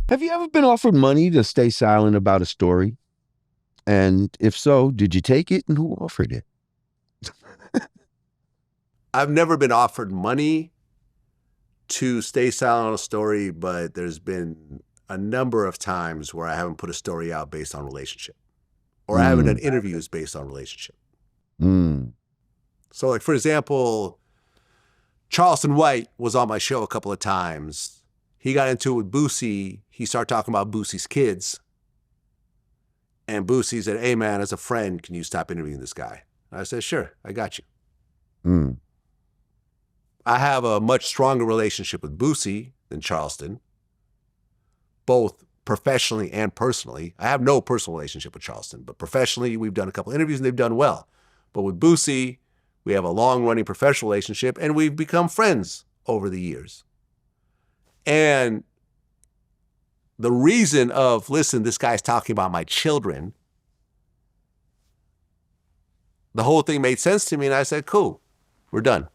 Have you ever been offered money to stay silent about a story? And if so, did you take it, and who offered it? I've never been offered money to stay silent on a story, but there's been a number of times where I haven't put a story out based on relationship, or I haven't done interviews based on relationship. So like, for example, Charleston White was on my show a couple of times. He got into it with Boosie. He started talking about Boosie's kids. And Boosie said, hey man, as a friend, can you stop interviewing this guy? And I said, sure, I got you. I have a much stronger relationship with Boosie than Charleston, both professionally and personally. I have no personal relationship with Charleston, but professionally, we've done a couple interviews and they've done well. But with Boosie, we have a long-running professional relationship and we've become friends over the years. And the reason of, listen, this guy's talking about my children, the whole thing made sense to me. And I said, cool, we're done.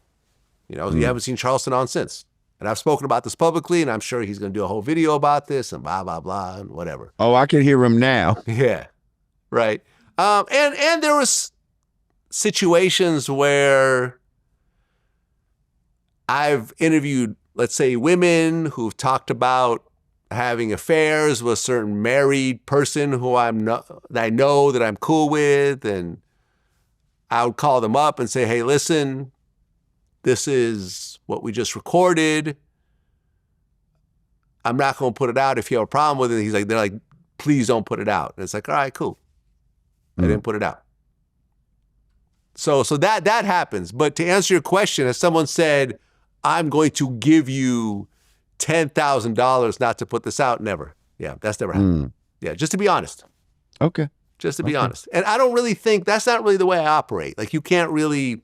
You know, you haven't seen Charleston on since. And I've spoken about this publicly, and I'm sure he's going to do a whole video about this and blah, blah, blah, and whatever. Oh, I can hear him now. Yeah, right. And there was situations where I've interviewed, let's say, women who've talked about having affairs with a certain married person who I know that I'm cool with, and I would call them up and say, hey, listen, this is what we just recorded. I'm not going to put it out if you have a problem with it. They're like, please don't put it out. And it's like, all right, cool. I didn't put it out. So that happens. But to answer your question, as someone said, I'm going to give you $10,000 not to put this out, never. Yeah, that's never happened. Yeah, just to be honest. Okay. Just to be honest. And I don't really think, that's not really the way I operate. Like, you can't really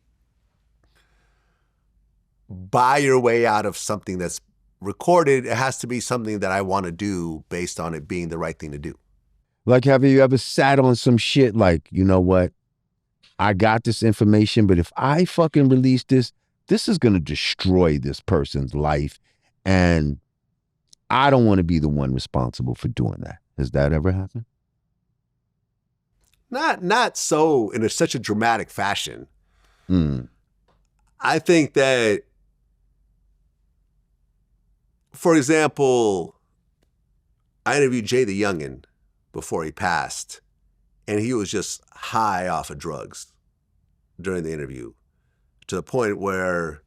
buy your way out of something that's recorded. It has to be something that I want to do based on it being the right thing to do. Like, have you ever sat on some shit like, you know what? I got this information, but if I fucking release this, this is going to destroy this person's life. And I don't want to be the one responsible for doing that. Has that ever happened? Not so in such a dramatic fashion. I think that, for example, I interviewed JayDaYoungan before he passed, and he was just high off of drugs during the interview, to the point where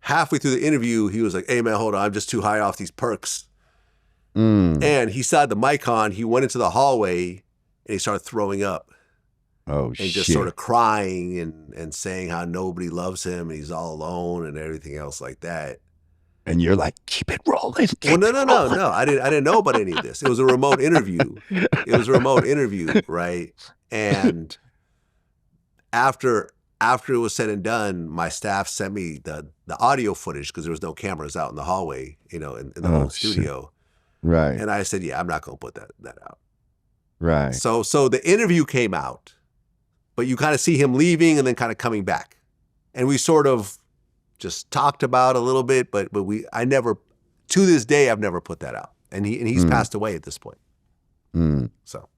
halfway through the interview, he was like, hey man, hold on, I'm just too high off these perks. And he still had the mic on. He went into the hallway and he started throwing up. Oh, and just sort of crying and saying how nobody loves him and he's all alone and everything else like that. And you're like, keep it rolling. Well, no. I didn't know about any of this. It was a remote interview. Right? And after it was said and done, my staff sent me the audio footage because there was no cameras out in the hallway, in the whole studio. Right. And I said, yeah, I'm not going to put that out. Right. So the interview came out, but you kind of see him leaving and then kind of coming back. And we sort of just talked about a little bit, but I never, to this day, I've never put that out. And he's passed away at this point. So.